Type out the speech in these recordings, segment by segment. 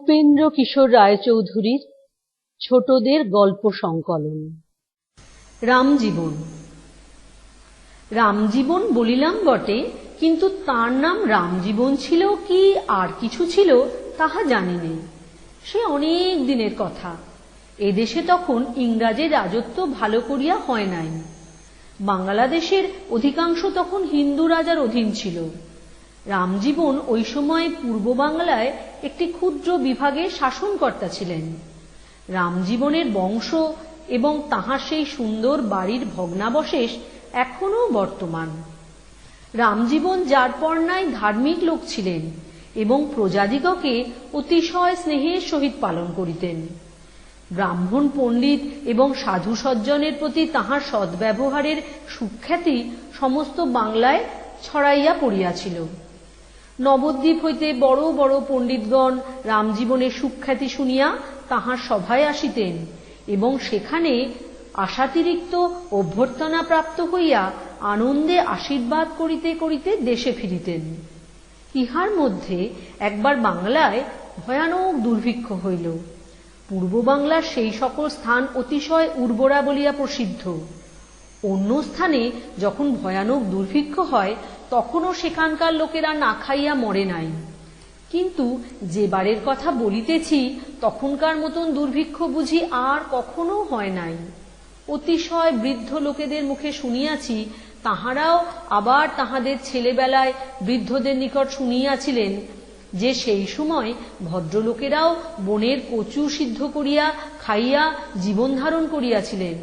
উপেন্দ্র কিশোর রায়চৌধুরীর ছোটদের গল্প সংকলন। রামজীবন। রামজীবন বলিলাম বটে, কিন্তু তার নাম রামজীবন ছিল কি আর কিছু ছিল তাহা জানি নেই। সে অনেক দিনের কথা। এদেশে তখন ইংরাজের রাজত্ব ভালো করিয়া হয় নাই। বাংলাদেশের অধিকাংশ তখন হিন্দু রাজার অধীন ছিল। রামজীবন ওই সময় পূর্ব বাংলায় একটি ক্ষুদ্র বিভাগের শাসনকর্তা ছিলেন। রামজীবনের বংশ এবং তাহার সেই সুন্দর বাড়ির ভগ্নাবশেষ এখনো বর্তমান। রামজীবন যারপরনাই ধার্মিক লোক ছিলেন এবং প্রজাদিগকে অতিশয় স্নেহের সহিত পালন করিতেন। ব্রাহ্মণ পণ্ডিত এবং সাধু সজ্জনের প্রতি তাহার সদ্ব্যবহারের সুখ্যাতি সমস্ত বাংলায় ছড়াইয়া পড়িয়াছিল। নবদ্বীপ হইতে বড় বড় পণ্ডিতগণ রামজীবনের সুখ্যাতি শুনিয়া তাহার সভায় আসিতেন এবং সেখানে আশাতিরিক্ত অভ্যর্থনা প্রাপ্ত হইয়া আনন্দে আশীর্বাদ করিতে করিতে দেশে ফিরিতেন। ইহার মধ্যে একবার বাংলায় ভয়ানক দুর্ভিক্ষ হইল। পূর্ব বাংলার সেই সকল স্থান অতিশয় উর্বরা বলিয়া প্রসিদ্ধ। অন্য স্থানে যখন ভয়ানক দুর্ভিক্ষ হয় তখনও সেখানকার লোকেরা না খাইয়া মরে নাই, কিন্তু যে বারের কথা বলিতেছি তখনকার মতন দুর্ভিক্ষ বুঝি আর কখনো হয় নাই। অতিশয় বৃদ্ধ লোকেদের মুখে শুনিয়াছি, তাহারাও আবার তাহাদের ছেলেবেলায় বৃদ্ধদের নিকট শুনিয়াছিলেন যে সেই সময় ভদ্রলোকেরাও বনের কচু সিদ্ধ করিয়া খাইয়া জীবন ধারণ করিয়াছিলেন।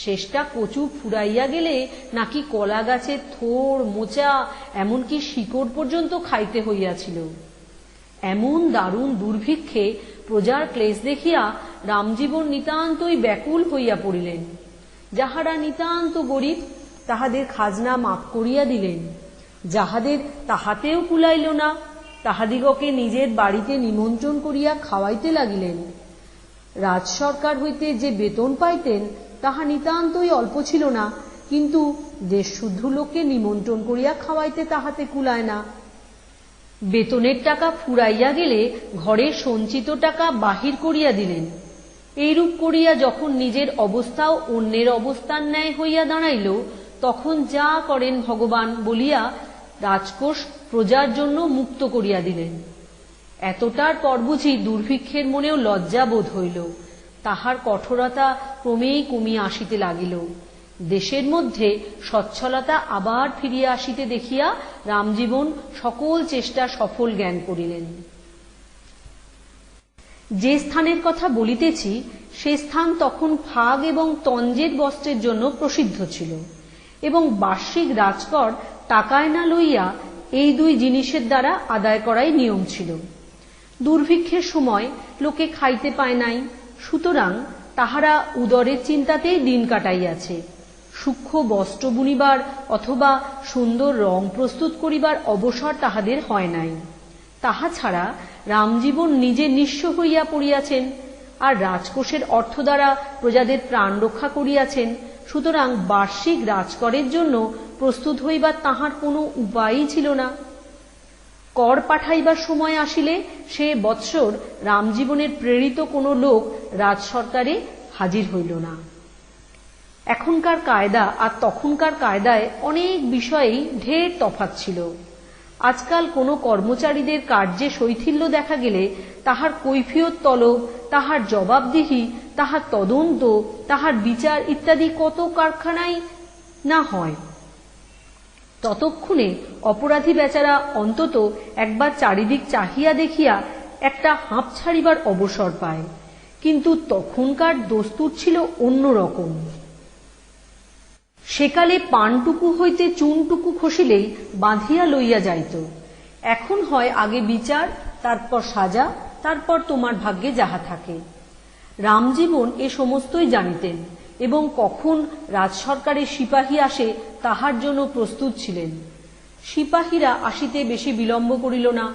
শেষটা কচু ফুরাইয়া গেলে নাকি কলা গাছের থোড়, মোচা, এমনকি শিকড় পর্যন্ত খাইতে হইয়াছিল। এমন দারুণ দুর্ভিক্ষে প্রজার ক্লেশ দেখিয়া রামজীবন নিতান্তই ব্যাকুল হইয়া পড়িলেন। যাহারা নিতান্ত গরিব তাহাদের খাজনা মাফ করিয়া দিলেন। যাহাদের তাহাতেও কুলাইল না তাহাদিগকে নিজের বাড়িতে নিমন্ত্রণ করিয়া খাওয়াইতে লাগিলেন। রাজ সরকার হইতে যে বেতন পাইতেন তাহা নিতান্তই অল্প ছিল না, কিন্তু দেশশুদ্ধ লোককে নিমন্ত্রণ করিয়া খাওয়াইতে তাহাতে কুলায় না। বেতনের টাকা ফুরাইয়া গেলে ঘরের সঞ্চিত টাকা বাহির করিয়া দিলেন। এইরূপ করিয়া যখন নিজের অবস্থাও অন্যের অবস্থার ন্যায় হইয়া দাঁড়াইল, তখন যা করেন ভগবান বলিয়া রাজকোষ প্রজার জন্য মুক্ত করিয়া দিলেন। এতটার পর বুঝি দুর্ভিক্ষের মনেও লজ্জা বোধ হইল। তাহার কঠোরতা ক্রমেই কমিয়া আসিতে লাগিল। দেশের মধ্যে সচ্ছলতা আবার ফিরিয়া আসিতে দেখিয়া রামজীবন সকল চেষ্টা সফল জ্ঞান করিলেন। যে স্থানের কথা বলিতেছি সে স্থান তখন ফাগ এবং তঞ্জের বস্ত্রের জন্য প্রসিদ্ধ ছিল এবং বার্ষিক রাজকর টাকায় না লইয়া এই দুই জিনিসের দ্বারা আদায় করাই নিয়ম ছিল। দুর্ভিক্ষের সময় লোকে খাইতে পায় নাই, সুতরাং তাহারা উদরের চিন্তাতেই দিন কাটাইয়াছে। সূক্ষ্ম বস্ত্র বুনিবার অথবা সুন্দর রং প্রস্তুত করিবার অবসর তাহাদের হয় নাই। তাহা ছাড়া রামজীবন নিজে নিঃস্ব হইয়া পড়িয়াছেন আর রাজকোষের অর্থ দ্বারা প্রজাদের প্রাণ রক্ষা করিয়াছেন। সুতরাং বার্ষিক রাজকরের জন্য প্রস্তুত হইবার তাহার কোনো উপায়ই ছিল না। কর পাঠাইবার সময় আসিলে সে বৎসর রামজীবনের প্রেরিত কোনো লোক রাজ সরকারে হাজির হইল না। এখনকার কায়দা আর তখনকার কায়দায় অনেক বিষয়েই ঢের তফাৎ ছিল। আজকাল কোনো কর্মচারীদের কার্যে শৈথিল্য দেখা গেলে তাহার কৈফিয়ত তলব, তাহার জবাবদিহি, তাহার তদন্ত, তাহার বিচার ইত্যাদি কত কারখানায় না হয়। ততক্ষণে অপরাধী বেচারা অন্তত একবার চারিদিক চাহিয়া দেখিয়া একটা হাঁপ ছাড়িবার অবসর পায়, কিন্তু তখনকার দস্তুর ছিল অন্য রকম। সেকালে পানটুকু হইতে চুনটুকু খসিলেই বাঁধিয়া লইয়া যাইত। এখন হয় আগে বিচার, তারপর সাজা, তারপর তোমার ভাগ্যে যাহা থাকে। রামজীবন এ সমস্তই জানিতেন এবং কখন রাজসরকারের সিপাহী আসে তাহার জন্য প্রস্তুত ছিলেন। সিপাহীরা আসিতে বেশি বিলম্ব করিল না,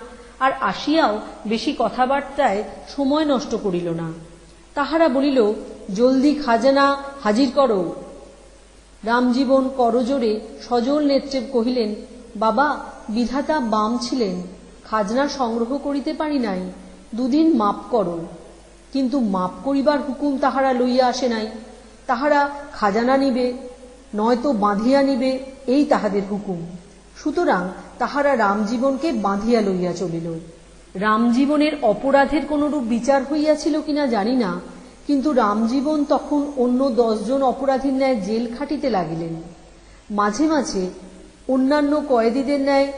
আর আসিয়াও বেশি কথাবার্তায় সময় নষ্ট করিল না। তাহারা বলিল, জলদি খাজানা হাজির করো। রামজীবন করজোড়ে সজল নেত্রে কহিলেন, বাবা, বিধাতা বাম ছিলেন, খাজনা সংগ্রহ করিতে পারি নাই, দুদিন মাপ করো। কিন্তু মাপ করিবার হুকুম তাহারা লইয়া আসে নাই। তাহারা খাজানা নিবে, নয়তো বাঁধিয়া নিবে, এই তাহাদের হুকুম। সুতরাং তাহারা রামজীবনকে বাঁধিয়া লইয়া চলিল। রামজীবনের অপরাধের কোনরূপ বিচার হইয়াছিল কিনা জানি না, কিন্তু রামজীবন তখন অন্য 10 জন অপরাধীর ন্যায় জেল খাটিতে লাগিলেন। মাঝে মাঝে অন্যান্য কয়েদিদের ন্যায়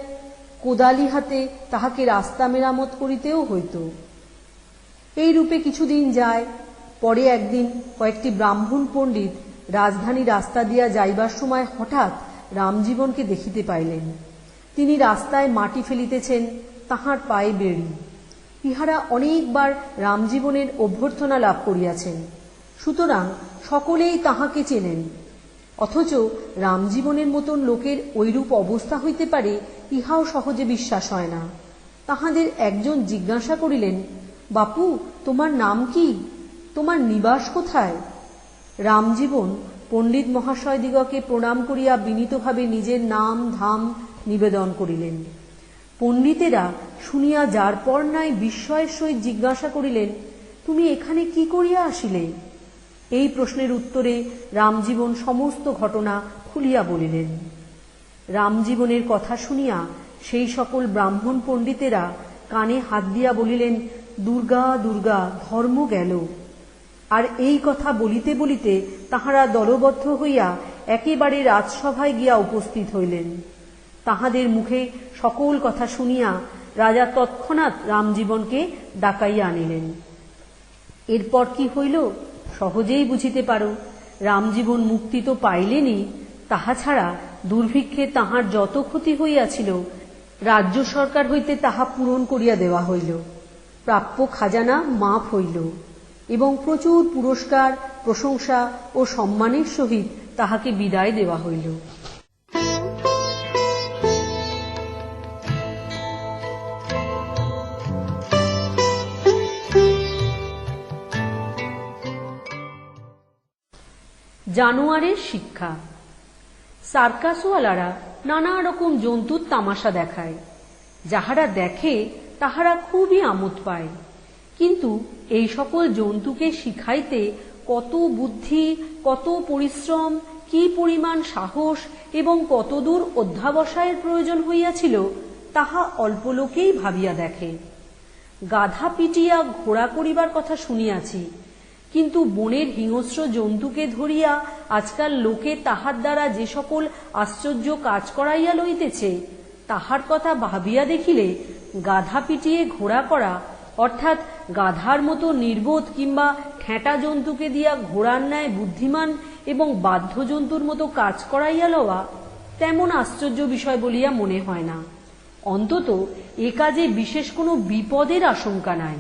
কোদালি হাতে তাহাকে রাস্তা মেরামত করিতেও হইত। এই রূপে কিছুদিন যায়। পরে একদিন কয়েকটি ব্রাহ্মণ পণ্ডিত রাজধানী রাস্তা দিয়া যাইবার সময় হঠাৎ রামজীবনকে দেখিতে পাইলেন। তিনি রাস্তায় মাটি ফেলিতেছেন, তাহার পায়ে বেড়ি। ইহারা অনেকবার রামজীবনের অভ্যর্থনা লাভ করিয়াছেন, সুতরাং সকলেই তাহাকে চেনেন। অথচ রামজীবনের মতন লোকের ঐরূপ অবস্থা হইতে পারে, ইহাও সহজে বিশ্বাস হয় না। তাহাদের একজন জিজ্ঞাসা করিলেন, বাপু, তোমার নাম কি? তোমার নিবাস কোথায়? রামজীবন পণ্ডিত মহাশয়দিগকে প্রণাম করিয়া বিনীতভাবে নিজের নাম ধাম নিবেদন করিলেন। পণ্ডিতেরা শুনিয়া যার পর নাই বিস্ময়ের সহিত জিজ্ঞাসা করিলেন, তুমি এখানে কি করিয়া আসিলে? এই প্রশ্নের উত্তরে রামজীবন সমস্ত ঘটনা খুলিয়া বলিলেন। রামজীবনের কথা শুনিয়া সেই সকল ব্রাহ্মণ পণ্ডিতেরা কানে হাত দিয়া বলিলেন, দুর্গা দুর্গা, ধর্ম গেল। আর এই কথা বলিতে বলিতে তাহারা দলবদ্ধ হইয়া একেবারে রাজসভায় গিয়া উপস্থিত হইলেন। তাহাদের মুখে সকল কথা শুনিয়া রাজা তৎক্ষণাৎ রামজীবনকে ডাকাইয়া আনিলেন। এরপর কি হইল সহজেই বুঝিতে পারো। রামজীবন মুক্তি তো পাইলেনই, তাহা ছাড়া দুর্ভিক্ষে তাহার যত ক্ষতি হইয়াছিল রাজ্য সরকার হইতে তাহা পূরণ করিয়া দেওয়া হইল। প্রাপ্য খাজানা মাফ হইল এবং প্রচুর পুরস্কার, প্রশংসা ও সম্মানের সহিত তাহাকে বিদায় দেওয়া হইল। জানোয়ারের শিক্ষা। সার্কাসওয়ালারা নানা রকম জন্তুর তামাশা দেখায়। যাহারা দেখে তাহারা খুবই আমোদ পায়, কিন্তু এই সকল জন্তুকে শিখাইতে কত বুদ্ধি, কত পরিশ্রম, কি পরিমাণ সাহস এবং কতদূর অধ্যাবসায়ের প্রয়োজন হইয়াছিল তাহা অল্প লোকেই ভাবিয়া দেখে। গাধা পিটিয়া ঘোড়া করিবার কথা শুনিয়াছি, কিন্তু বনের হিংস্র জন্তুকে ধরিয়া আজকাল লোকে তাহার দ্বারা যে সকল আশ্চর্য কাজ করাইয়া লইতেছে তাহার কথা ভাবিয়া দেখিলে গাধা পিটিয়ে ঘোড়া করা, অর্থাৎ গাধার মতো নির্বোধ কিংবা ঠেঁটা জন্তুকে দিয়া ঘোড়ার ন্যায় বুদ্ধিমান এবং বাধ্য জন্তুর মতো কাজ করাইয়া লওয়া তেমন আশ্চর্য বিষয় বলিয়া মনে হয় না। অন্তত এ কাজে বিশেষ কোনো বিপদের আশঙ্কা নাই।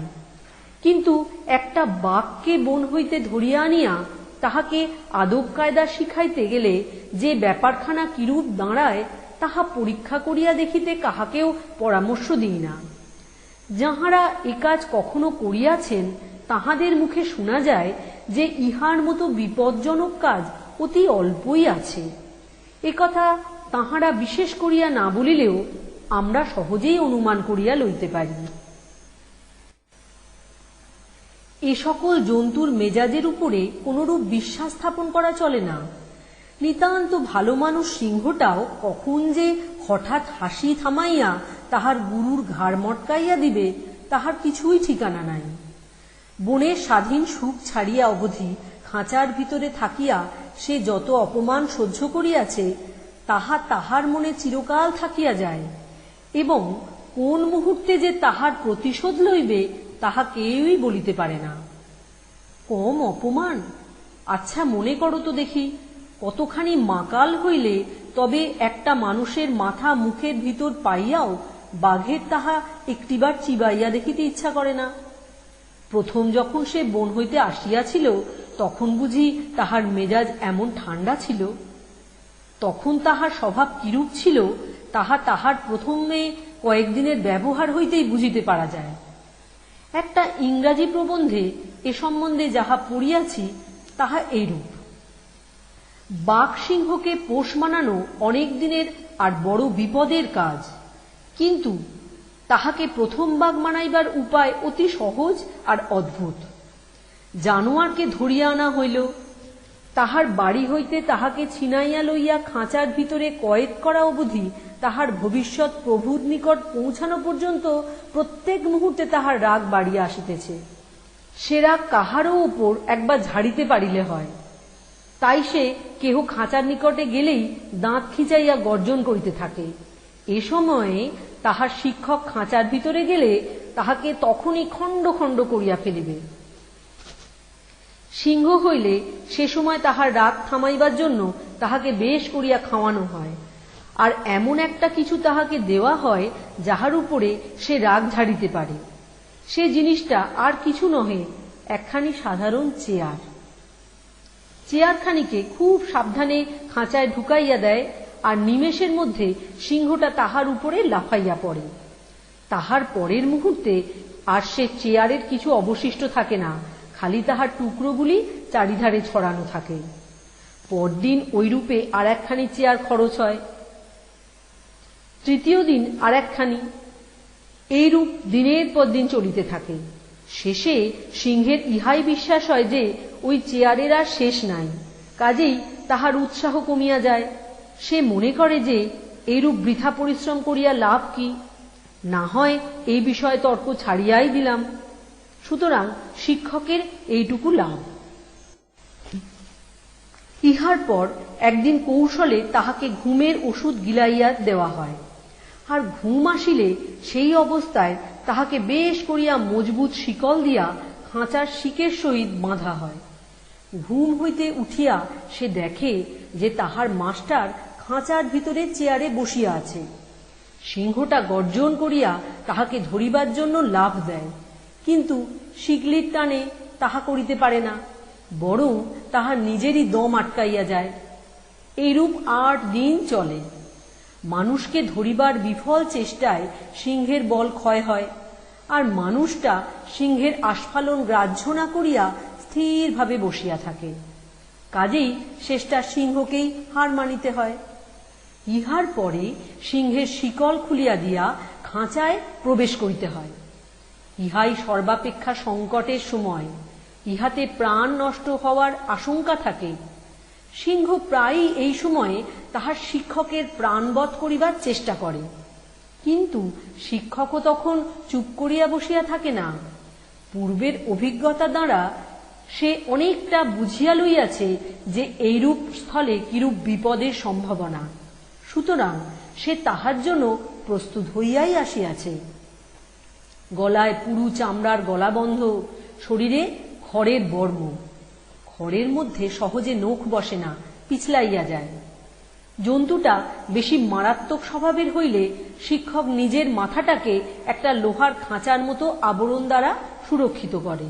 কিন্তু একটা বাঘকে বন হইতে ধরিয়া আনিয়া তাহাকে আদব কায়দা শিখাইতে গেলে যে ব্যাপারখানা কিরূপ দাঁড়ায় তাহা পরীক্ষা করিয়া দেখিতে কাহাকেও পরামর্শ দিই না। যাহারা এ কাজ কখনো করিয়াছেন তাহাদের মুখে শোনা যায় যে ইহার মতো বিপজ্জনক কাজ অতি অল্পই আছে। একথা তাহারা বিশেষ করিয়া না বলিলেও আমরা সহজেই অনুমান করিয়া লইতে পারি। এ সকল জন্তুর মেজাজের উপরে কোনরূপ বিশ্বাস স্থাপন করা চলে না। নিতান্ত ভালো মানুষ সিংহটাও কখন যে হঠাৎ হাসি থামাইয়া তাহার গুরুর ঘাড় মটকাইয়া দিবে তাহার কিছুই ঠিকানা নাই। বনের স্বাধীন সুখ ছাড়িয়া অবধি খাঁচার ভিতরে থাকিয়া সে যত অপমান সহ্য করিয়াছে তাহা তাহার মনে চিরকাল থাকিয়া যায়, এবং কোন মুহূর্তে যে তাহার প্রতিশোধ লইবে তাহা কেউই বলিতে পারে না। কম অপমান? আচ্ছা মনে করো তো দেখি, কতখানি মাকাল হইলে তবে একটা মানুষের মাথা মুখের ভিতর পাইয়াও বাঘের তাহা একটিবার চিবাইয়া দেখিতে ইচ্ছা করে না। প্রথম যখন সে বন হইতে আসিয়াছিল তখন বুঝি তাহার মেজাজ এমন ঠান্ডা ছিল? তখন তাহার স্বভাব কিরূপ ছিল তাহা তাহার প্রথমে কয়েকদিনের ব্যবহার হইতেই বুঝিতে পারা যায়। একটা ইংরাজি প্রবন্ধে এ সম্বন্ধে যাহা পড়িয়াছি তাহা এইরূপ: বাঘ সিংহকে পোষ মানানো অনেক দিনের আর বড় বিপদের কাজ, কিন্তু তাহাকে প্রথম বাঘ মানাইবার উপায় অতি সহজ আর অদ্ভুত। জানোয়ারকে ধরিয়া আনা হইল, তাহার বাড়ি হইতে তাহাকে ছিনাইয়া লইয়া খাঁচার ভিতরে কয়েদ করা অবধি, তাহার ভবিষ্যৎ প্রভুর নিকট পৌঁছানো পর্যন্ত প্রত্যেক মুহূর্তে তাহার রাগ বাড়িয়া আসিতেছে। সে রাগ কাহারও উপর একবার ঝাড়িতে পারিলে হয়, তাই সে কেহ খাঁচার নিকটে গেলেই দাঁত খিঁচাইয়া গর্জন করিতে থাকে। এ সময়ে তাহার শিক্ষক খাঁচার ভিতরে গেলে তাহাকে তখনই খণ্ড খণ্ড করিয়া ফেলিবে। সিংহ হইলে সে সময় তাহার রাগ থামাইবার জন্য তাহাকে বেশ করিয়া খাওয়ানো হয়, আর এমন একটা কিছু তাহাকে দেওয়া হয় যাহার উপরে সে রাগ ঝাড়িতে পারে। সে জিনিসটা আর কিছু নহে, একখানি সাধারণ চেয়ার। চেয়ারখানিকে খুব সাবধানে খাঁচায় ঢুকাইয়া দেয়, আর নিমেষের মধ্যে সিংহটা তাহার উপরে লাফাইয়া পড়ে। তাহার পরের মুহূর্তে আর সে চেয়ারের কিছু অবশিষ্ট থাকে না, খালি তাহার টুকরোগুলি চারিধারে ছড়ানো থাকে। পরদিন ওইরূপে আর একখানি চেয়ার খরচ হয়, তৃতীয় দিন আর একখানি, এইরূপ দিনের পর দিন চলিতে থাকে। শেষে সিংহের ইহাই বিশ্বাস হয় যে ওই চেয়ারের আর শেষ নাই, কাজেই তাহার উৎসাহ কমিয়া যায়। সে মনে করে যে এইরূপ বৃথা পরিশ্রম করিয়া লাভ কি, না হয় এই বিষয়ে তর্ক ছাড়িয়াই দিলাম। সুতরাং শিক্ষকের এইটুকু লাভ। ইহার পর একদিন কৌশলে তাহাকে ঘুমের ওষুধ গিলাইয়া দেওয়া হয়, আর ঘুম আসিলে সেই অবস্থায় তাহাকে বেশ করিয়া মজবুত শিকল দিয়া খাঁচার শিকের সহিত বাঁধা হয়। ঘুম হইতে উঠিয়া সে দেখে যে তাহার মাস্টার খাঁচার ভিতরে চেয়ারে বসিয়া আছে। সিংহটা গর্জন করিয়া তাহাকে ধরিবার জন্য লাফ দেয়, কিন্তু শিকলির টানে তাহা করিতে পারে না, বরং তাহার নিজেরই দম আটকাইয়া যায়। এইরূপ 8 দিন চলে। মানুষকে ধরিবার বিফল চেষ্টায় সিংহের বল ক্ষয় হয়, আর মানুষটা সিংহের আস্ফালন গ্রাহ্য না করিয়া স্থিরভাবে বসিয়া থাকে। কাজেই শেষটা সিংহকেই হার মানিতে হয়। ইহার পরে সিংহের শিকল খুলিয়া দিয়া খাঁচায় প্রবেশ করিতে হয়। ইহাই সর্বাপেক্ষা সংকটের সময়, ইহাতে প্রাণ নষ্ট হওয়ার আশঙ্কা থাকে। সিংহ প্রায়ই এই সময়ে তাহার শিক্ষকের প্রাণবধ করিবার চেষ্টা করে, কিন্তু শিক্ষকও তখন চুপ করিয়া বসিয়া থাকে না। পূর্বের অভিজ্ঞতা দ্বারা সে অনেকটা বুঝিয়া লইয়াছে যে এইরূপ স্থলে কিরূপ বিপদের সম্ভাবনা, সুতরাং সে তাহার জন্য প্রস্তুত হইয়াই আসিয়াছে। গলায় পুরু চামড়ার গলাবন্ধ, শরীরে খড়ের বর্ম। খড়ের মধ্যে সহজে নখ বসে না, পিছলাইয়া যায়। জন্তুটা বেশি মারাত্মক স্বভাবের হইলে শিক্ষক নিজের মাথাটাকে একটা লোহার খাঁচার মতো আবরণ দ্বারা সুরক্ষিত করে।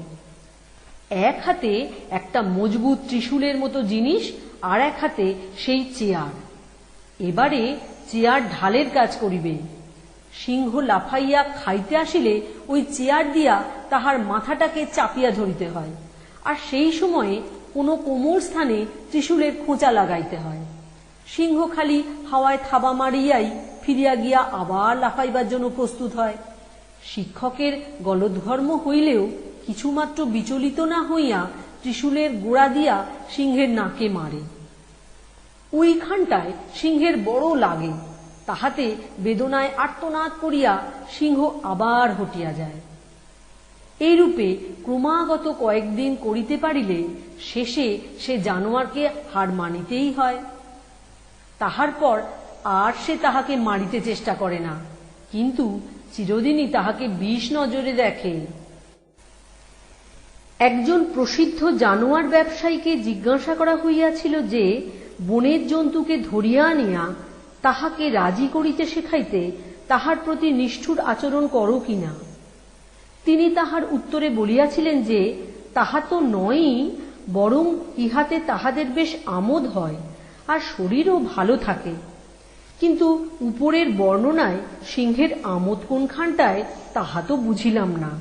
এক হাতে একটা মজবুত ত্রিশূলের মতো জিনিস, আর এক হাতে সেই চেয়ার। এবারে চেয়ার ঢালের কাজ করিবে। সিংহ লাফাইয়া খাইতে আসিলে ওই চেয়ার দিয়া তাহার মাথাটাকে চাপিয়া ধরিতে হয়, আর সেই সময়ে কোনো কোমর স্থানে ত্রিশূলের খোঁচা লাগাইতে হয়। সিংহ খালি হাওয়ায় থাবা মারিয়াই ফিরিয়া গিয়া আবার লাফাইবার জন্য প্রস্তুত হয়। শিক্ষকের গলধর্ম হইলেও কিছুমাত্র বিচলিত না হইয়া ত্রিশূলের গোড়া দিয়া সিংহের নাকে মারে। ওইখানটায় সিংহের বড় লাগে, তাহাতে বেদনায় আর্তনাদ করিয়া সিংহ আবার হটিয়া যায়। এইরূপে ক্রমাগত কয়েকদিন করিতে পারিলে শেষে সে জানোয়ারকে হার মানিতেই হয়। তাহার পর আর সে তাহাকে মারিতে চেষ্টা করে না, কিন্তু চিরদিনই তাহাকে বিষ নজরে দেখে। একজন প্রসিদ্ধ জানোয়ার ব্যবসায়ীকে জিজ্ঞাসা করা হইয়াছিল যে বনের জন্তুকে ধরিয়া আনিয়া তাহাকে রাজি করিতে শেখাইতে তাহার প্রতি নিষ্ঠুর আচরণ করো কিনা। তিনি তাহার উত্তরে বলিয়াছিলেন যে তাহা তো নয়ই, বরং ইহাতে তাহাদের বেশ আমোদ হয় আর শরীরও ভালো থাকে। কিন্তু উপরের বর্ণনায় সিংহের আমোদ কোনখানটায় তাহা তো বুঝিলাম না।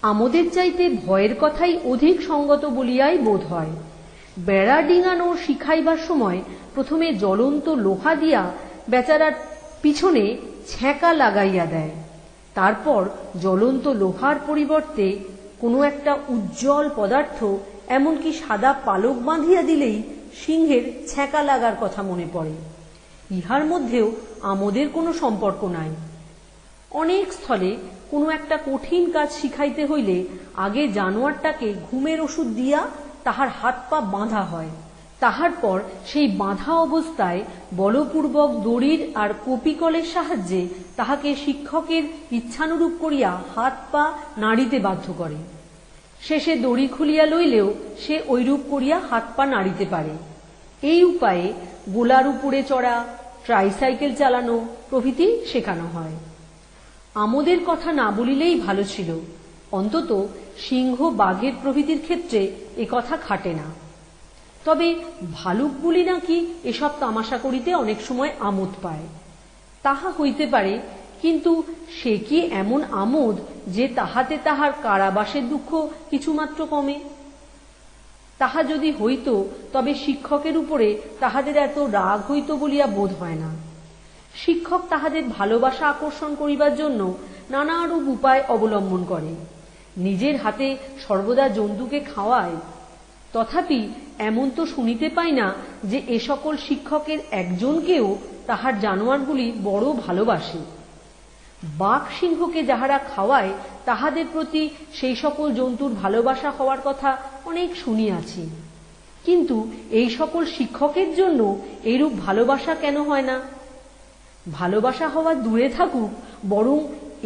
আমোদের চাইতে ভয়ের কথাই অধিক সঙ্গত বলিয়াই বোধ হয়। বেড়া ডিঙানো শিখাইবার সময় প্রথমে জ্বলন্ত লোহা দিয়া বেচারার পিছনে ছ্যাঁকা লাগাইয়া দেয়, তারপর জ্বলন্ত লোহার পরিবর্তে কোনো একটা উজ্জ্বল পদার্থ, এমনকি সাদা পালক বাঁধিয়া দিলেই সিংহের ছ্যাঁকা লাগার কথা মনে পড়ে। ইহার মধ্যেও আমোদের কোনো সম্পর্ক নাই। অনেক স্থলে কোনো একটা কঠিন কাজ শিখাইতে হইলে আগে জানোয়ারটাকে ঘুমের ওষুধ দিয়া তাহার হাত পা বাঁধা হয়। তাহার পর সেই বাঁধা অবস্থায় বলপূর্বক দড়ির আর কপিকলের সাহায্যে তাহাকে শিক্ষকের ইচ্ছানুরূপ করিয়া হাত পা নাড়িতে বাধ্য করে। শেষে দড়ি খুলিয়া লইলেও সে ঐরূপ করিয়া হাত পা নাড়িতে পারে। এই উপায়ে গোলার উপরে চড়া, ট্রাইসাইকেল চালানো প্রভৃতি শেখানো হয়। আমোদের কথা না বলিলেই ভালো ছিল, অন্তত সিংহ, বাঘের প্রভৃতির ক্ষেত্রে এ কথা খাটে না। তবে ভালুকগুলি নাকি এসব তামাশা করিতে অনেক সময় আমোদ পায়। তাহা হইতে পারে, কিন্তু সে কি এমন আমোদ যে তাহাতে তাহার কারাবাসের দুঃখ কিছুমাত্র কমে? তাহা যদি হইত তবে শিক্ষকের উপরে তাহাদের এত রাগ হইত বলিয়া বোধ হয় না। শিক্ষক তাহাদের ভালোবাসা আকর্ষণ করিবার জন্য নানারূপ উপায় অবলম্বন করে। নিজের হাতে সর্বদা জন্তুকে খাওয়ায়। তথাপি এমন তো শুনিতে পাই না যে এ সকল শিক্ষকের একজনকেও তাহার জানোয়ারগুলি বড় ভালোবাসে। বাঘ সিংহকে যাহারা খাওয়ায় তাহাদের প্রতি সেই সকল জন্তুর ভালোবাসা হওয়ার কথা অনেক শুনিয়াছি, কিন্তু এই সকল শিক্ষকের জন্য এইরূপ ভালোবাসা কেন হয় না? ভালোবাসা হওয়া দূরে থাকুক, বরং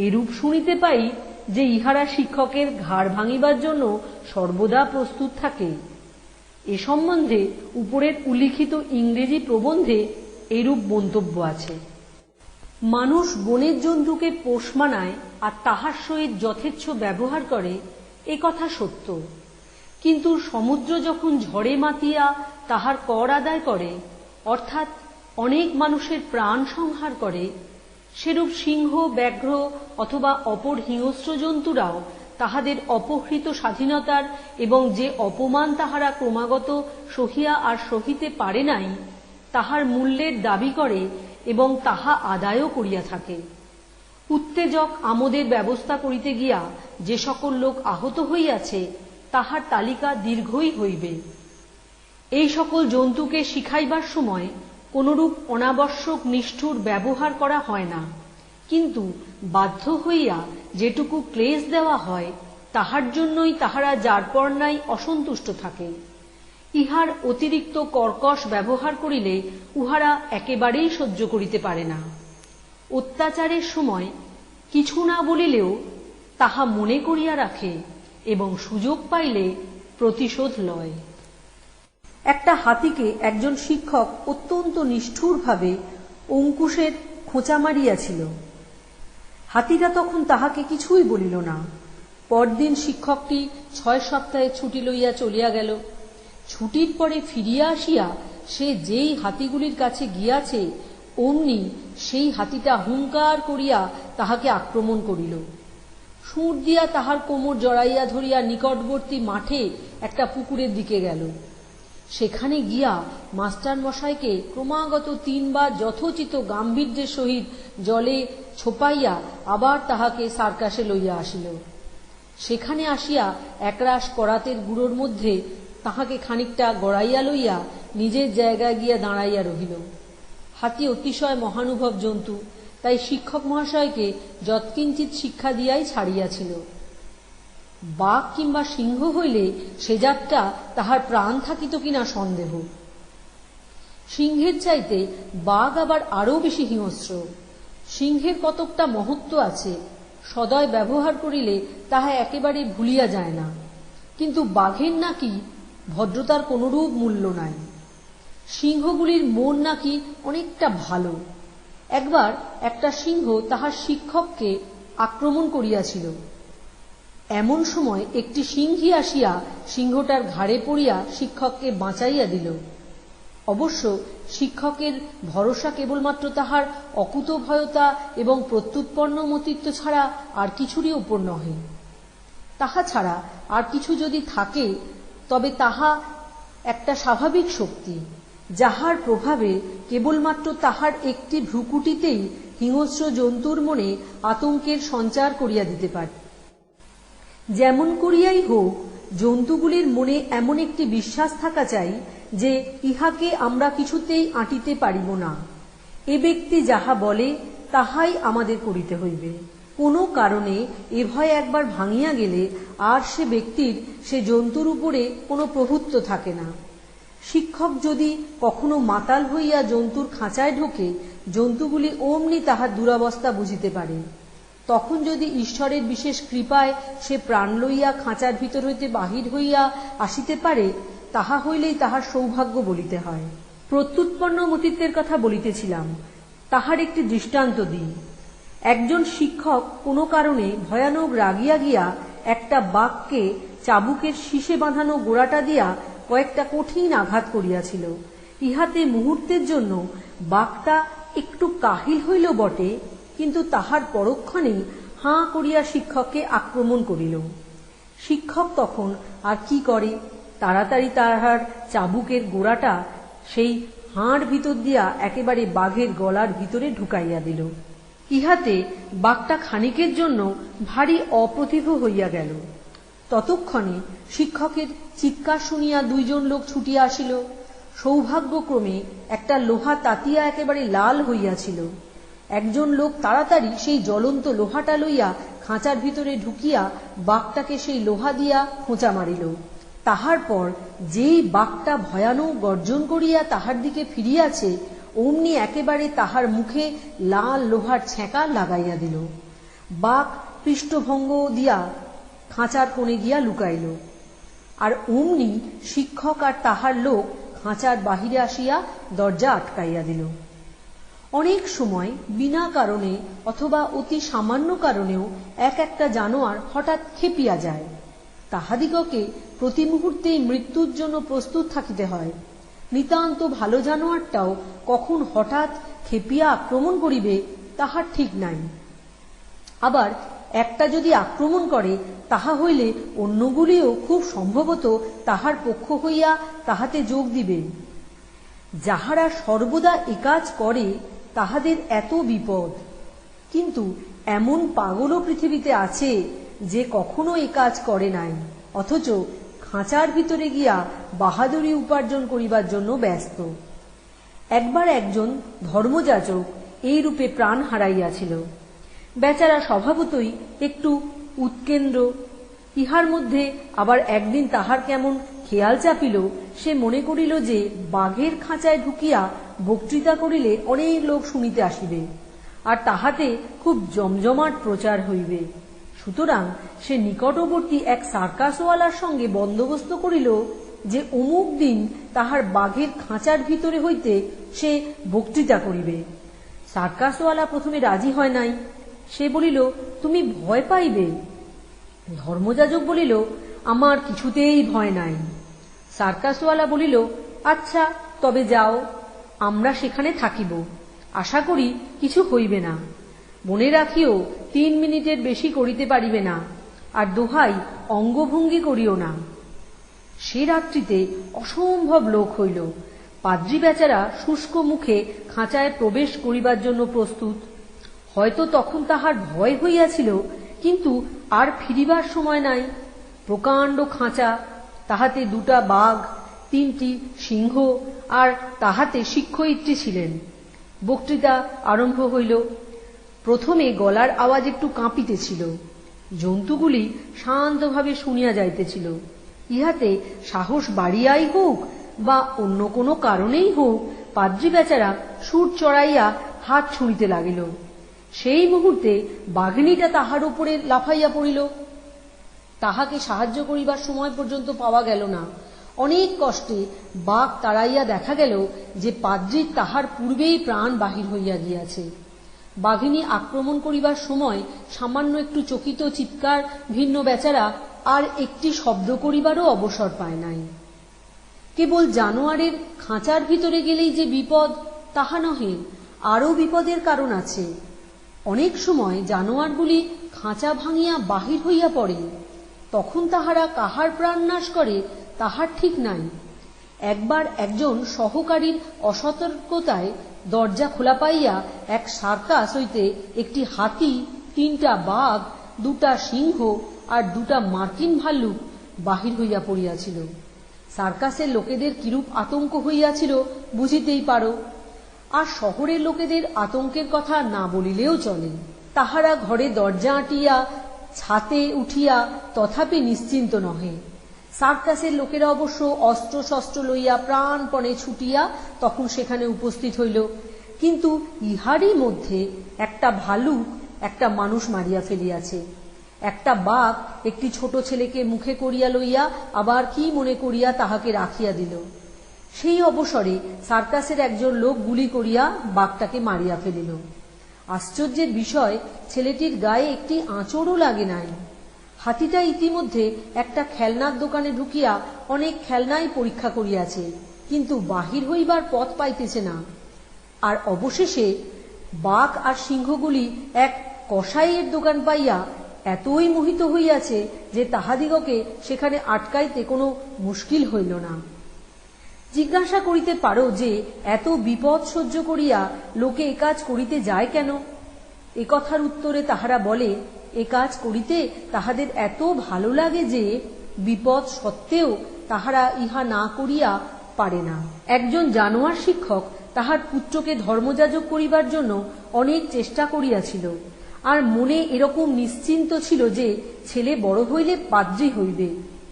এরূপ শুনিতে পাই যে ইহারা শিক্ষকের ঘাড় ভাঙিবার জন্য সর্বদা প্রস্তুত থাকে। এ সম্বন্ধে উপরের উল্লিখিত ইংরেজি প্রবন্ধে এরূপ মন্তব্য আছে। মানুষ বনের জন্তুকে পোষ মানায় আর তাহার সহিত যথেচ্ছ ব্যবহার করে, এ কথা সত্য। কিন্তু সমুদ্র যখন ঝড়ে মাতিয়া তাহার কর আদায় করে, অর্থাৎ অনেক মানুষের প্রাণ সংহার করে, সেরূপ সিংহ, ব্যাঘ্র অথবা অপর হিংস্র জন্তুরাও তাহাদের অপহৃত স্বাধীনতার এবং যে অপমান তাহারা ক্রমাগত সহিয়া আর সহিতে পারে নাই, তাহার মূল্যের দাবি করে এবং তাহা আদায়ও করিয়া থাকে। উত্তেজক আমোদের ব্যবস্থা করিতে গিয়া যে সকল লোক আহত হইয়াছে, তাহার তালিকা দীর্ঘই হইবে। এই সকল জন্তুকে শিখাইবার সময় কোনরূপ অনাবশ্যক নিষ্ঠুর ব্যবহার করা হয় না, কিন্তু বাধ্য হইয়া যেটুকু ক্লেশ দেওয়া হয় তাহার জন্যই তাহারা যারপর নাই অসন্তুষ্ট থাকে। ইহার অতিরিক্ত কর্কশ ব্যবহার করিলে উহারা একেবারেই সহ্য করিতে পারে না। অত্যাচারের সময় কিছু না বলিলেও তাহা মনে করিয়া রাখে এবং সুযোগ পাইলে প্রতিশোধ লয়। একটা হাতিকে একজন শিক্ষক অত্যন্ত নিষ্ঠুরভাবে অঙ্কুশের খোঁচা মারিয়াছিল। হাতিটা তখন তাহাকে কিছুই বলিল না। পরদিন শিক্ষকটি 6 সপ্তাহে ছুটি লইয়া চলিয়া গেল। ছুটির পরে ফিরিয়া আসিয়া সে যেই হাতিগুলির কাছে গিয়াছে, অমনি সেই হাতিটা হুঙ্কার করিয়া তাহাকে আক্রমণ করিল। সুর দিয়া তাহার কোমর জড়াইয়া ধরিয়া নিকটবর্তী মাঠে একটা পুকুরের দিকে গেল। সেখানে গিয়া মাস্টার মশাইকে ক্রমাগত 3 বার যথোচিত গাম্ভীর্যের সহিত জলে ছোপাইয়া আবার তাহাকে সার্কাসে লইয়া আসিল। সেখানে আসিয়া একরাশ করাতের গুঁড়োর মধ্যে তাহাকে খানিকটা গড়াইয়া লইয়া নিজের জায়গায় গিয়া দাঁড়াইয়া রহিল। হাতি অতিশয় মহানুভব জন্তু, তাই শিক্ষক মহাশয়কে যৎকিঞ্চিৎ শিক্ষা দিয়াই ছাড়িয়াছিল। বাঘ কিংবা সিংহ হইলে সে যাত্রা তাহার প্রাণ থাকিত কিনা সন্দেহ। সিংহের চাইতে বাঘ আবার আরও বেশি হিংস্র। সিংহের কতকটা মহত্ব আছে, সদয় ব্যবহার করিলে তাহা একেবারে ভুলিয়া যায় না, কিন্তু বাঘের নাকি ভদ্রতার কোনরূপ মূল্য নাই। সিংহগুলির মন নাকি অনেকটা ভালো। একবার একটা সিংহ তাহার শিক্ষককে আক্রমণ করিয়াছিল। এমন সময় একটি সিংহী আসিয়া সিংহটার ঘাড়ে পড়িয়া শিক্ষককে বাঁচাইয়া দিল। অবশ্য শিক্ষকের ভরসা কেবলমাত্র তাহার অকুতোভয়তা এবং প্রত্যুৎপন্ন মতিত্ব ছাড়া আর কিছুরই উপর নহে। তাহা ছাড়া আর কিছু যদি থাকে, তবে তাহা একটা স্বাভাবিক শক্তি, যাহার প্রভাবে কেবলমাত্র তাহার একটি ভ্রুকুটিতেই হিংস্র জন্তুর মনে আতঙ্কের সঞ্চার করিয়া দিতে পারে। যেমন করিয়াই হোক, জন্তুগুলির মনে এমন একটি বিশ্বাস থাকা চাই যে ইহাকে আমরা কিছুতেই আঁটিতে পারিব না। এ ব্যক্তি যাহা বলে তাহাই আমাদের করিতে হইবে। কোনো কারণে এ ভয় একবার ভাঙিয়া গেলে আর সে ব্যক্তির সে জন্তুর উপরে কোনো প্রভুত্ব থাকে না। শিক্ষক যদি কখনো মাতাল হইয়া জন্তুর খাঁচায় ঢোকে, জন্তুগুলি অমনি তাহার দুরবস্থা বুঝিতে পারে। তখন যদি ঈশ্বরের বিশেষ কৃপায় সে প্রাণ লইয়া খাঁচার ভিতর হইতে বাহির হইয়া আসিতে পারে, তাহা হইলেই তাহার সৌভাগ্য বলিতে হয়। প্রত্যুৎপন্ন মতিত্বের কথা বলিতেছিলাম, তাহার একটি দৃষ্টান্ত দিই। একজন শিক্ষক কোনো কারণে ভয়ানক রাগিয়া গিয়া একটা বাঘকে চাবুকের শীষে বাঁধানো গোড়াটা দিয়া কয়েকটা কঠিন আঘাত করিয়াছিল। ইহাতে মুহূর্তের জন্য বাঘটা একটু কাহিল হইল বটে, কিন্তু তাহার পরক্ষণেই হাঁ করিয়া শিক্ষককে আক্রমণ করিল। শিক্ষক তখন আর কি করে, তাড়াতাড়ি তাহার চাবুকের গোড়াটা সেই হাড় ভিতর দিয়া একেবারে বাঘের গলার ভিতরে ঢুকাইয়া দিল। ইহাতে বাঘটা খানিকের জন্য ভারী অপ্রতিভ হইয়া গেল। ততক্ষণে শিক্ষকের চিৎকার শুনিয়া দুইজন লোক ছুটিয়া আসিল। সৌভাগ্যক্রমে একটা লোহা তাতিয়া একেবারে লাল হইয়াছিল। একজন লোক তাড়াতাড়ি সেই জ্বলন্ত লোহাটা লইয়া খাঁচার ভিতরে ঢুকিয়া বাঘটাকে সেই লোহা দিয়া খোঁচা মারিল। তাহার পর যেই বাঘটা ভয়ানক গর্জন করিয়া তাহার দিকে ফিরিয়াছে, অমনি একেবারে তাহার মুখে লাল লোহার ছ্যাঁকা লাগাইয়া দিল। বাঘ পৃষ্ঠভঙ্গ দিয়া খাঁচার কোণে গিয়া লুকাইল। আর অমনি শিক্ষক আর তাহার লোক খাঁচার বাহিরে আসিয়া দরজা আটকাইয়া দিল। অনেক সময় বিনা কারণে অথবা অতি সামান্য কারণেও একটা জানোয়ার হঠাৎ খেপিয়া যায়। তাহাদিগকে প্রতি মুহূর্তেই মৃত্যুর জন্য প্রস্তুত থাকিতে হয়। নিতান্ত ভালো জানোয়ারটাও কখন হঠাৎ খেপিয়া আক্রমণ করিবে তাহার ঠিক নাই। আবার একটা যদি আক্রমণ করে, তাহা হইলে অন্যগুলিও খুব সম্ভবত তাহার পক্ষ হইয়া তাহাতে যোগ দিবে। যাহারা সর্বদা একাজ করে তাহাদের এত বিপদ। কিন্তু এমন পাগলও পৃথিবীতে আছে যে কখনো একাজ করে নাই, অথচ খাঁচার ভিতরে গিয়া বাহাদুরি উপার্জন করিবার জন্য ব্যস্ত। একবার একজন ধর্মযাজক এই রূপে প্রাণ হারাইয়াছিল। বেচারা স্বভাবতই একটু উৎকেন্দ্র। ইহার মধ্যে আবার একদিন তাহার কেমন খেয়াল চাপিল, সে মনে করিল যে বাঘের খাঁচায় ঢুকিয়া বক্তৃতা করিলে অনেক লোক শুনিতে আসিবে, আর তাহাতে খুব জমজমাট প্রচার হইবে। সুতরাং সে নিকটবর্তী এক সার্কাসওয়ালার সঙ্গে বন্দোবস্ত করিল যে অমুক দিন তাহার বাঘের খাঁচার ভিতরে হইতে সে বক্তৃতা করিবে। সার্কাসওয়ালা প্রথমে রাজি হয় নাই। সে বলিল, তুমি ভয় পাইবে? ধর্মযাজক বলিল, আমার কিছুতেই ভয় নাই। সার্কাসওয়ালা বলিল, আচ্ছা তবে যাও, আমরা সেখানে থাকিব, আশা করি কিছু হইবে না। মনে রাখিও 3 মিনিটের বেশি করিতে পারিবে না, আর দোহাই অঙ্গভঙ্গি করিও না। সে রাত্রিতে অসম্ভব লোক হইল। পাদ্রী বেচারা শুষ্ক মুখে খাঁচায় প্রবেশ করিবার জন্য প্রস্তুত। হয়তো তখন তাহার ভয় হইয়াছিল, কিন্তু আর ফিরিবার সময় নাই। প্রকাণ্ড খাঁচা, তাহাতে 2টা বাঘ, 3টি সিংহ, আর তাহাতে শিক্ষয়িত্রী ছিলেন। বক্তৃতা আরম্ভ হইল। প্রথমে গলার আওয়াজ একটু কাঁপিতেছিল। জন্তুগুলি শান্তভাবে শুনিয়া যাইতেছিল। ইহাতে সাহস বাড়িয়াই হোক বা অন্য কোনো কারণেই হোক, পাদ্রী বেচারা সুর চড়াইয়া হাত ছুঁড়িতে লাগিল। সেই মুহূর্তে বাঘিনীটা তাহার উপরে লাফাইয়া পড়িল। তাহাকে সাহায্য করিবার সময় পর্যন্ত পাওয়া গেল না। অনেক কষ্টে বাঘ তাড়াইয়া দেখা গেল যে পাদ্রীর তাহার পূর্বেই প্রাণ বাহির হইয়া গিয়াছে। বাঘিনী আক্রমণ করিবার সময় সামান্য একটু চকিত চিৎকার ভিন্ন বেচারা আর একটি শব্দ করিবারও অবসর পায় নাই। কেবল জানোয়ারের খাঁচার ভিতরে গেলেই যে বিপদ তাহা নহে, আরও বিপদের কারণ আছে। অনেক সময় জানোয়ারগুলি খাঁচা ভাঙিয়া বাহির হইয়া পড়ে, তখন তাহারা কাহার প্রাণ নাশ করে তাহার ঠিক নাই। একবার একজন সহকারীর অসতর্কতায় দরজা খোলা পাইয়া এক সার্কাস হইতে একটি হাতি, 3টা বাঘ, 2টা সিংহ আর 2টা মার্কিন ভাল্লুক বাহির হইয়া পড়িয়াছিল। সার্কাসের লোকেদের কিরূপ আতঙ্ক হইয়াছিল বুঝিতেই পারো। আর শহরের লোকেদের আতঙ্কের কথা না বলিলেও চলে। তাহারা ঘরে দরজা আঁটিয়া ছাতে উঠিয়া তথাপি নিশ্চিন্ত নহে। সার্কাসের লোকেরা অবশ্য অস্ত্র শস্ত্র লইয়া প্রাণপণে ছুটিয়া তখন সেখানে উপস্থিত হইল। কিন্তু ইহারই মধ্যে একটা ভালুক একটা মানুষ মারিয়া ফেলিয়াছে। একটা বাঘ একটি ছোট ছেলেকে মুখে করিয়া লইয়া আবার কি মনে করিয়া তাহাকে রাখিয়া দিল। সেই অবসরে সার্কাসের একজন লোক গুলি করিয়া বাঘটাকে মারিয়া ফেলিল। আশ্চর্যের বিষয়, ছেলেটির গায়ে একটি আঁচড়ও লাগে নাই। হাতিটা ইতিমধ্যে একটা খেলনার দোকানে ঢুকিয়া অনেক খেলনাই পরীক্ষা করিয়াছে, কিন্তু বাহির হইবার পথ পাইতেছে না। আর অবশেষে বাঘ আর সিংহগুলি এক কসাইয়ের দোকান পাইয়া এতই মোহিত হইয়াছে যে তাহাদিগকে সেখানে আটকাইতে কোনো মুশকিল হইল না। জিজ্ঞাসা করিতে পারো যে এত বিপদ সহ্য করিয়া লোকে এ কাজ করিতে যায় কেন? এ কথার উত্তরে তাহারা বলে, এ কাজ করিতে তাহাদের এত ভালো লাগে যে বিপদ সত্ত্বেও তাহারা ইহা না করিয়া পারে না। একজন জানোয়ার শিক্ষক তাহার পুত্রকে ধর্মযাজক করিবার জন্য অনেক চেষ্টা করিয়াছিল, আর মনে এরকম নিশ্চিন্ত ছিল যে ছেলে বড় হইলে পাদ্রী হইবে।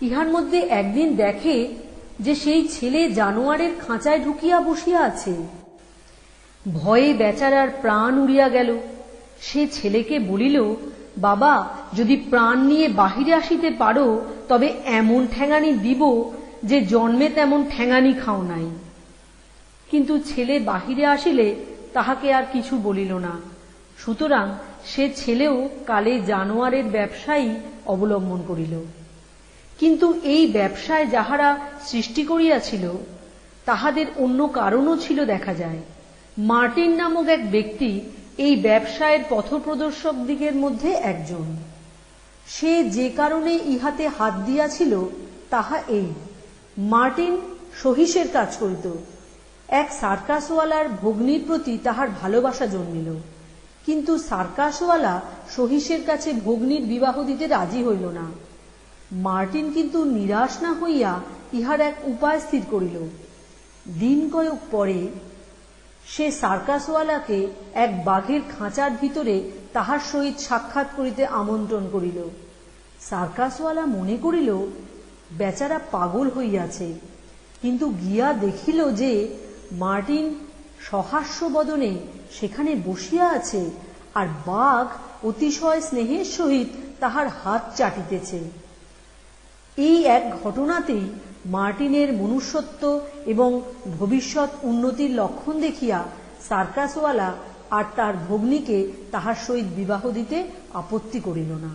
ইহার মধ্যে একদিন দেখে যে সেই ছেলে জানোয়ারের খাঁচায় ঢুকিয়া বসিয়া আছে। ভয়ে বেচারার প্রাণ উড়িয়া গেল। সে ছেলেকে বলিল, বাবা, যদি প্রাণ নিয়ে বাহিরে আসিতে পারো তবে এমন ঠ্যাঙানি দিব যে জন্মে তেমন ঠ্যাঙানি খাও নাই। কিন্তু ছেলে বাহিরে আসিলে তাহাকে আর কিছু বলিল না। সুতরাং সে ছেলেও কালে জানোয়ারের ব্যবসায়ী অবলম্বন করিল। কিন্তু এই ব্যবসায় যাহারা সৃষ্টি করিয়াছিল তাহাদের অন্য কারণও ছিল দেখা যায়। মার্টিন নামক এক ব্যক্তি এই ব্যবসায়ের পথপ্রদর্শক দিগের মধ্যে একজন। সে যে কারণে ইহাতে হাত দিয়াছিল তাহা এই: মার্টিন সহিসের কাজ করিত। এক সার্কাসওয়ালার ভগ্নীর প্রতি তাহার ভালোবাসা জন্মিল, কিন্তু সার্কাসওয়ালা সহিসের কাছে ভগ্নীর বিবাহ দিতে রাজি হইল না। মার্টিন কিন্তু নিরাশ না হইয়া ইহার এক উপায় স্থির করিল। দিন কয়েক পরে সে সার্কাসওয়ালাকে এক বাঘের খাঁচার ভিতরে তাহার সহিত সাক্ষাৎ করিতে আমন্ত্রণ করিল। সার্কাসওয়ালা মনে করিল বেচারা পাগল হইয়াছে, কিন্তু গিয়া দেখিল যে মার্টিন সহাস্য বদনে সেখানে বসিয়া আছে, আর বাঘ অতিশয় স্নেহের সহিত তাহার হাত চাটিতেছে। এই এক ঘটনাতেই মার্টিনের মনুষ্যত্ব এবং ভবিষ্যৎ উন্নতির লক্ষণ দেখিয়া সার্কাসওয়ালা আর তার ভগ্নীকে তাহার সহিত বিবাহ দিতে আপত্তি করিল না।